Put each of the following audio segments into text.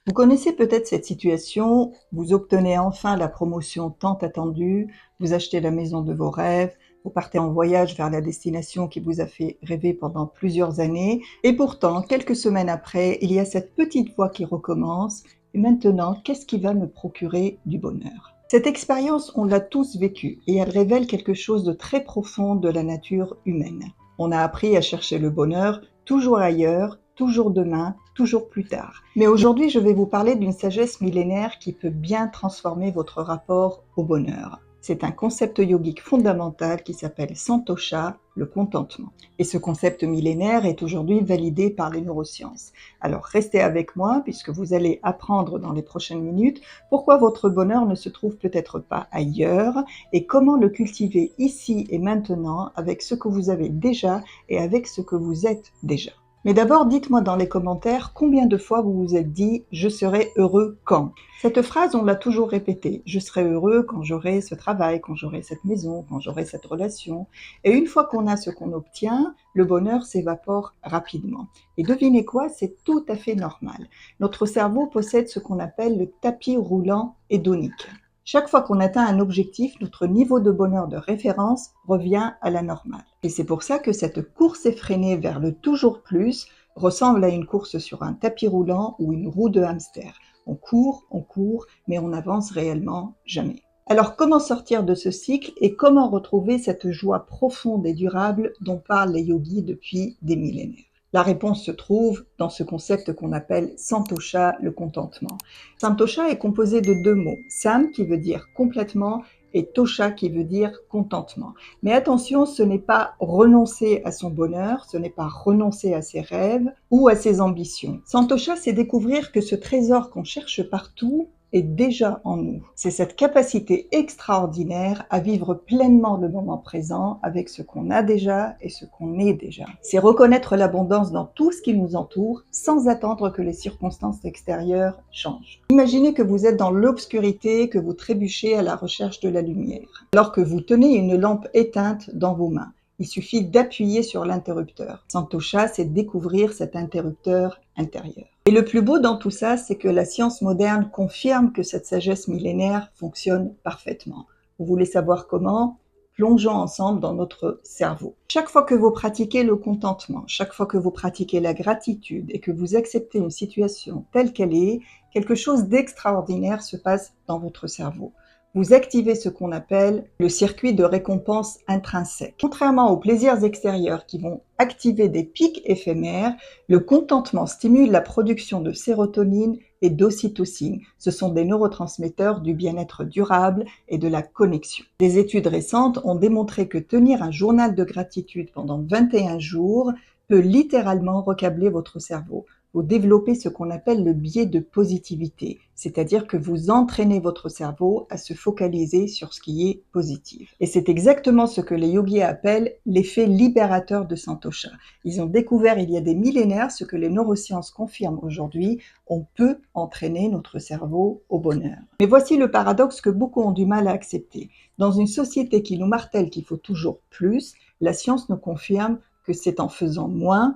Vous connaissez peut-être cette situation, vous obtenez enfin la promotion tant attendue, vous achetez la maison de vos rêves, vous partez en voyage vers la destination qui vous a fait rêver pendant plusieurs années, et pourtant, quelques semaines après, il y a cette petite voix qui recommence, et maintenant, qu'est-ce qui va me procurer du bonheur? Cette expérience, on l'a tous vécue, et elle révèle quelque chose de très profond de la nature humaine. On a appris à chercher le bonheur toujours ailleurs, toujours demain, toujours plus tard. Mais aujourd'hui, je vais vous parler d'une sagesse millénaire qui peut bien transformer votre rapport au bonheur. C'est un concept yogique fondamental qui s'appelle Santosha, le contentement. Et ce concept millénaire est aujourd'hui validé par les neurosciences. Alors restez avec moi puisque vous allez apprendre dans les prochaines minutes pourquoi votre bonheur ne se trouve peut-être pas ailleurs et comment le cultiver ici et maintenant avec ce que vous avez déjà et avec ce que vous êtes déjà. Mais d'abord, dites-moi dans les commentaires combien de fois vous vous êtes dit « je serai heureux quand ». Cette phrase, on l'a toujours répétée. Je serai heureux quand j'aurai ce travail, quand j'aurai cette maison, quand j'aurai cette relation. Et une fois qu'on a ce qu'on obtient, le bonheur s'évapore rapidement. Et devinez quoi, c'est tout à fait normal. Notre cerveau possède ce qu'on appelle le tapis roulant hédonique. Chaque fois qu'on atteint un objectif, notre niveau de bonheur de référence revient à la normale. Et c'est pour ça que cette course effrénée vers le toujours plus ressemble à une course sur un tapis roulant ou une roue de hamster. On court, mais on n'avance réellement jamais. Alors comment sortir de ce cycle et comment retrouver cette joie profonde et durable dont parlent les yogis depuis des millénaires? La réponse se trouve dans ce concept qu'on appelle Santosha, le contentement. Santosha est composé de deux mots, Sam qui veut dire complètement et Tosha qui veut dire contentement. Mais attention, ce n'est pas renoncer à son bonheur, ce n'est pas renoncer à ses rêves ou à ses ambitions. Santosha, c'est découvrir que ce trésor qu'on cherche partout est déjà en nous. C'est cette capacité extraordinaire à vivre pleinement le moment présent avec ce qu'on a déjà et ce qu'on est déjà. C'est reconnaître l'abondance dans tout ce qui nous entoure sans attendre que les circonstances extérieures changent. Imaginez que vous êtes dans l'obscurité, que vous trébuchez à la recherche de la lumière, alors que vous tenez une lampe éteinte dans vos mains. Il suffit d'appuyer sur l'interrupteur. Santosha, c'est découvrir cet interrupteur intérieur. Et le plus beau dans tout ça, c'est que la science moderne confirme que cette sagesse millénaire fonctionne parfaitement. Vous voulez savoir comment? Plongeons ensemble dans notre cerveau. Chaque fois que vous pratiquez le contentement, chaque fois que vous pratiquez la gratitude et que vous acceptez une situation telle qu'elle est, quelque chose d'extraordinaire se passe dans votre cerveau. Vous activez ce qu'on appelle le circuit de récompense intrinsèque. Contrairement aux plaisirs extérieurs qui vont activer des pics éphémères, le contentement stimule la production de sérotonine et d'ocytocine. Ce sont des neurotransmetteurs du bien-être durable et de la connexion. Des études récentes ont démontré que tenir un journal de gratitude pendant 21 jours peut littéralement recabler votre cerveau. Vous développez ce qu'on appelle le biais de positivité, c'est-à-dire que vous entraînez votre cerveau à se focaliser sur ce qui est positif. Et c'est exactement ce que les yogis appellent l'effet libérateur de Santosha. Ils ont découvert il y a des millénaires ce que les neurosciences confirment aujourd'hui, on peut entraîner notre cerveau au bonheur. Mais voici le paradoxe que beaucoup ont du mal à accepter. Dans une société qui nous martèle qu'il faut toujours plus, la science nous confirme que c'est en faisant moins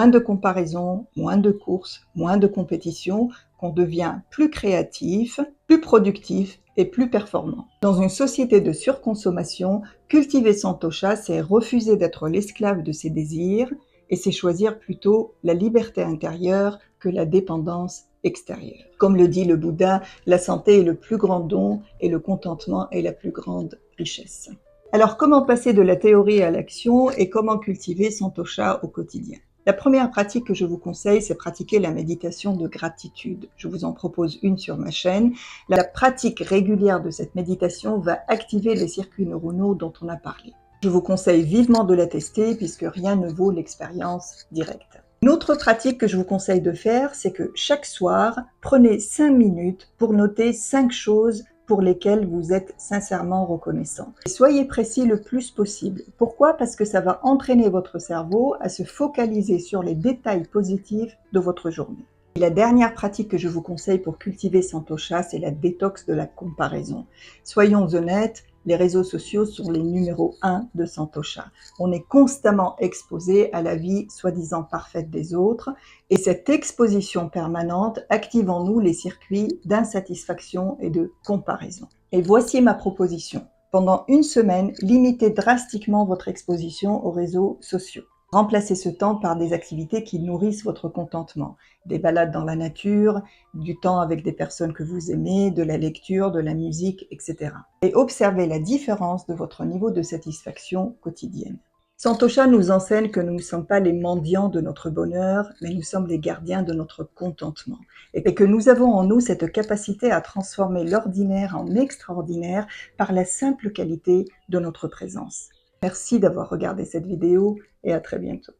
de comparaisons, moins de courses, moins de compétitions, qu'on devient plus créatif, plus productif et plus performant. Dans une société de surconsommation, cultiver Santosha, c'est refuser d'être l'esclave de ses désirs et c'est choisir plutôt la liberté intérieure que la dépendance extérieure. Comme le dit le Bouddha, la santé est le plus grand don et le contentement est la plus grande richesse. Alors, comment passer de la théorie à l'action et comment cultiver Santosha au quotidien? La première pratique que je vous conseille, c'est pratiquer la méditation de gratitude. Je vous en propose une sur ma chaîne. La pratique régulière de cette méditation va activer les circuits neuronaux dont on a parlé. Je vous conseille vivement de la tester puisque rien ne vaut l'expérience directe. Une autre pratique que je vous conseille de faire, c'est que chaque soir, prenez 5 minutes pour noter 5 choses pour lesquelles vous êtes sincèrement reconnaissant. Et soyez précis le plus possible. Pourquoi? Parce que ça va entraîner votre cerveau à se focaliser sur les détails positifs de votre journée. Et la dernière pratique que je vous conseille pour cultiver Santosha, c'est la détox de la comparaison. Soyons honnêtes, les réseaux sociaux sont les numéros 1 de Santosha. On est constamment exposé à la vie soi-disant parfaite des autres et cette exposition permanente active en nous les circuits d'insatisfaction et de comparaison. Et voici ma proposition. Pendant une semaine, limitez drastiquement votre exposition aux réseaux sociaux. Remplacez ce temps par des activités qui nourrissent votre contentement. Des balades dans la nature, du temps avec des personnes que vous aimez, de la lecture, de la musique, etc. Et observez la différence de votre niveau de satisfaction quotidienne. Santosha nous enseigne que nous ne sommes pas les mendiants de notre bonheur, mais nous sommes les gardiens de notre contentement. Et que nous avons en nous cette capacité à transformer l'ordinaire en extraordinaire par la simple qualité de notre présence. Merci d'avoir regardé cette vidéo et à très bientôt.